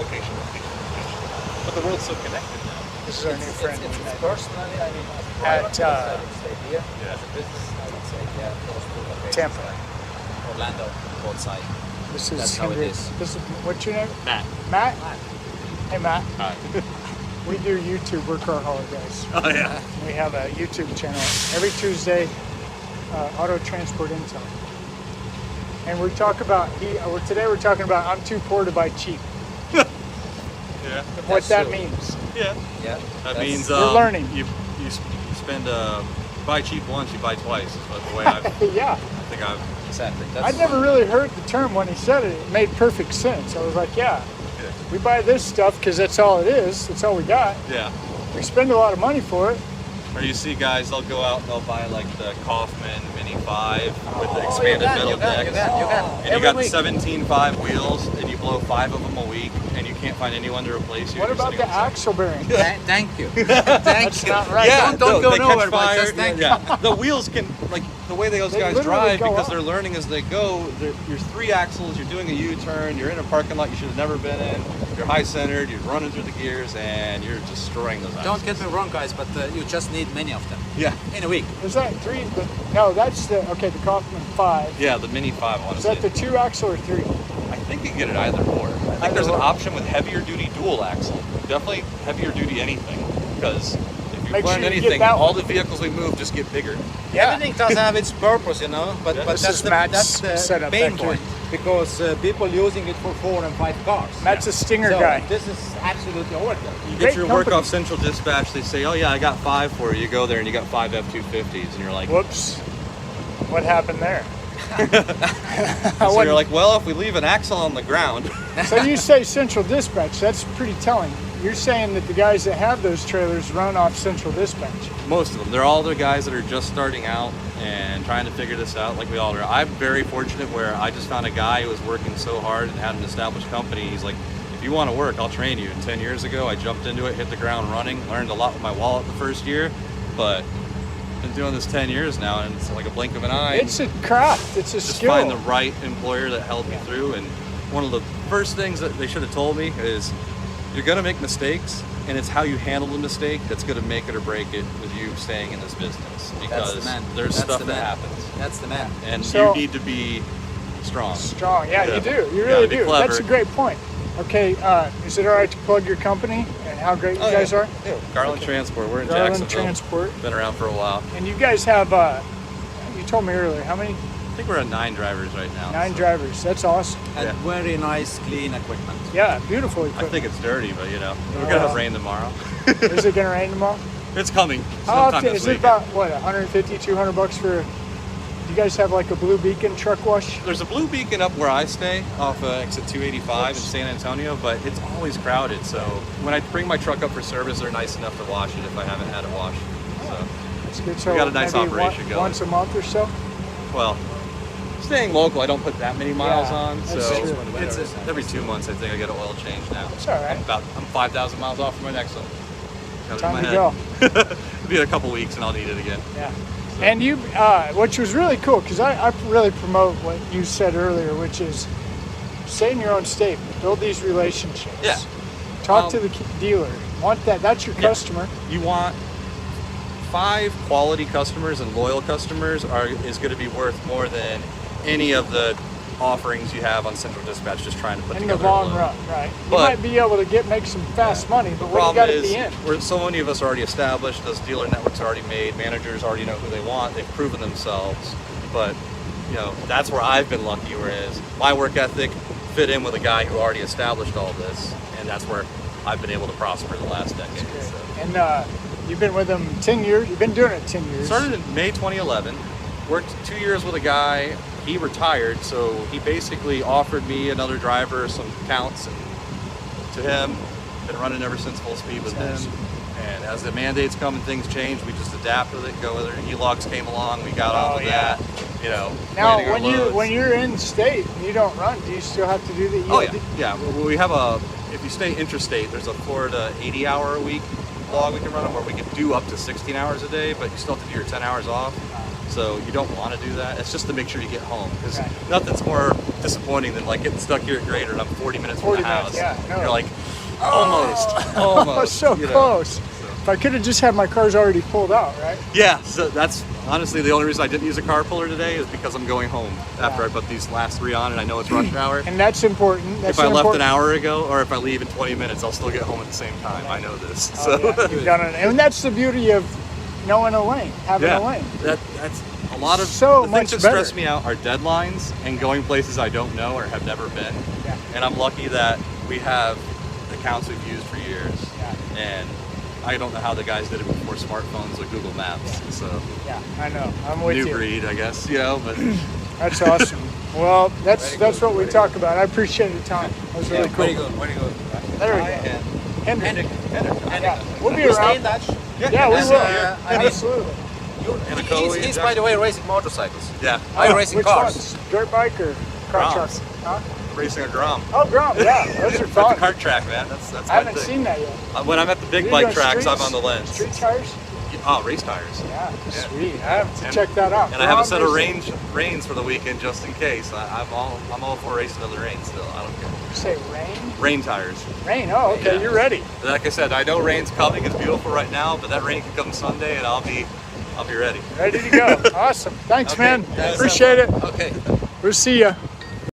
location. But the world's so connected now. This is our new friend. It's personally, I mean, At, I would say here. Yeah. As a business, I would say, yeah, those two locations. Tampa. Like Orlando, both sides. This is That's how it is. This is what's your name? Matt. Matt. Hey Matt. Hi. We do YouTube. We're car hauler guys. Oh yeah. We have a YouTube channel every Tuesday. Auto Transport Intel. And we talk about today we're talking about I'm too poor to buy cheap. Yeah. What That's that true. means. Yeah. Yeah. That means We're learning. You spend buy cheap once, you buy twice. Is what the way I Yeah. think I've. Exactly. That's I'd never really heard the term when he said it. It made perfect sense. I was like, yeah, we buy this stuff because that's all it is. That's all we got. Yeah. We spend a lot of money for it. Or you see guys, they'll go out and they'll buy like the Kaufman Mini 5 with the expanded middle deck. You can. And you got the 17.5 wheels, and you blow 5 of them a week, and you can't find anyone to replace you. What You're about sitting the on side. axle bearing? Thank you. Thank That's you. not right. Yeah, Don't go they nowhere, catch but fire. just thank you. Yeah, the wheels can, like the way those They guys literally drive, go because up. they're learning as they go. You're 3 axles, you're doing a U-turn, you're in a parking lot you should have never been in, you're high-centered, you're running through the gears, and you're destroying those axles. Don't get me wrong, guys, but you just need many of them Yeah, in a week. Is that 3? No, that's the Kaufman 5. yeah, the Mini 5, Is honestly. that the 2 axle or 3? I think you can get it either or. I think there's an option with heavier duty dual axle. Definitely heavier duty anything, because if you Make learn sure you get anything, that all one. the vehicles we move just get bigger. Yeah. Everything does have its purpose, you know, but Yeah. This that's is the, Matt's that's the setup main back here. point, because people using it for 4 and 5 cars. Matt's a stinger So guy. this is absolutely overkill. You Great get your work company. off Central Dispatch, they say, oh yeah, I got 5 for you. You go there and you got 5 F-250s, and you're like, Whoops. What happened there? so you're like, well, if we leave an axle on the ground, So you say Central Dispatch. That's pretty telling. You're saying that the guys that have those trailers run off Central Dispatch. most of them, they're all the guys that are just starting out and trying to figure this out like we all are. I'm very fortunate where I just found a guy who was working so hard and had an established company. He's like, if you want to work, I'll train you. And 10 years ago, I jumped into it, hit the ground running, learned a lot with my wallet the first year, but been doing this 10 years now, and it's like a blink of an eye. It's a craft. It's a Just skill. find the right employer that helped me through. And one of the first things that they should have told me is, you're going to make mistakes, and it's how you handle the mistake that's going to make it or break it with you staying in this business. Because That's the man. there's That's stuff the that man. happens, That's the man. and So- you need to be strong. Strong. Yeah, Yeah. you do. You You really gotta be do. clever. That's a great point. Okay, is it all right to plug your company and how great you guys are? Yeah. Garland Transport. We're in Garland Jacksonville. Transport. Been around for a while. And you guys have, you told me earlier, how many? I think we're at 9 drivers right now. 9 so drivers. That's awesome. And Yeah. very nice, clean equipment. Yeah, beautiful I equipment. think it's dirty, but we're gonna have rain tomorrow. Is it going to rain tomorrow? It's coming. How sometime often? this Is it week. about, what, 150, 200 bucks for, you guys have like a Blue Beacon truck wash? There's a Blue Beacon up where I stay off exit 285 in San Antonio, but it's always crowded. So when I bring my truck up for service, they're nice enough to wash it if I haven't had it washed. So, That's good. So We got a nice maybe operation going. once a month or so? well, staying local, I don't put that many miles Yeah, on. that's So true. it's every 2 months, I think I get an oil change now. It's all right. I'm 5,000 miles off from my next one. Got it in Time my to go. head. It'll be in a couple weeks and I'll need it again. Yeah. And you, which was really cool, because I really promote what you said earlier, which is stay in your own state, build these relationships. Yeah. Talk to the dealer. Want that? That's your customer. You want 5 quality customers and loyal customers is going to be worth more than any of the offerings you have on Central Dispatch just trying to put In the together. a long load. run, right? You But- might be able to make some fast money, but The what you got problem to is, be in? so many of us are already established. Those dealer networks are already made. Managers already know who they want. They've proven themselves. But that's where I've been lucky. Whereas my work ethic fit in with a guy who already established all this, and that's where I've been able to prosper the last decade. So. And you've been with them 10 years. You've been doing it 10 years. Started in May 2011. Worked 2 years with a guy. He retired, so he basically offered me another driver, some counts, and to him, been running ever since full speed with him. And as the mandates come and things change, we just adapt with it, go with it. E-logs came along, we got on with that. Now, planning our loads. when you're in state and you don't run, do you still have to do the ELD? Oh yeah. Well, we have if you stay interstate, there's a Florida 80-hour-a-week log we can run them, where we can do up to 16 hours a day, but you still have to do your 10 hours off. So you don't want to do that. It's just to make sure you get home, because Right. nothing's more disappointing than like getting stuck here at Grader and I'm 40 minutes from 40 the minutes, house. yeah, no. You're like, almost, Oh, almost. so you know. close. If I could have just had my cars already pulled out, right? Yeah, so that's honestly the only reason I didn't use a car puller today is because I'm going home after Yeah. I put these last 3 on and I know it's rush hour. And that's important. That's If I left an important. hour ago or if I leave in 20 minutes, I'll still get home at the same time. I know this. Oh, So yeah, you've done it. And that's the beauty of knowing a lane, having yeah, a lane. that's a lot of So the much things that stress better. me out are deadlines and going places I don't know or have never been. Yeah. And I'm lucky that we have accounts we've used for years. Yeah. And I don't know how the guys did it before smartphones with Google Maps. So Yeah, I know. I'm with new you. breed, I guess, you know, but That's awesome. Well, that's Very that's good, what we very talk about. I appreciate your time. That was really cool. Very good, very good. There we Hi, go. and Hendrik. Hendrik. Yeah, we'll be We stay around. in touch. Yeah, we And, will. I mean, Absolutely. he's by the way racing motorcycles. yeah, Are you racing Which cars? ones? Dirt bike or car truck? Groms. Huh? racing a Grom. Oh, Grom, yeah, those are At fun. the kart track, man. That's I my haven't thing. seen that yet. When I'm at the big You're bike doing tracks, I'm streets? on the lens. Street tires? Oh, race tires. Yeah, Yeah. sweet. I have to And- check that out. And I have a Grom set of racing. reins for the weekend just in case. I'm all for racing on the rain still. I don't care. You say rain? Rain tires. Rain, oh, okay, Yeah. you're ready. Like I said, I know rain's coming. It's beautiful right now, but that rain can come Sunday, and I'll be ready. Ready to go. Awesome. Thanks, Okay. man. Yeah, Appreciate it. Okay. We'll see ya.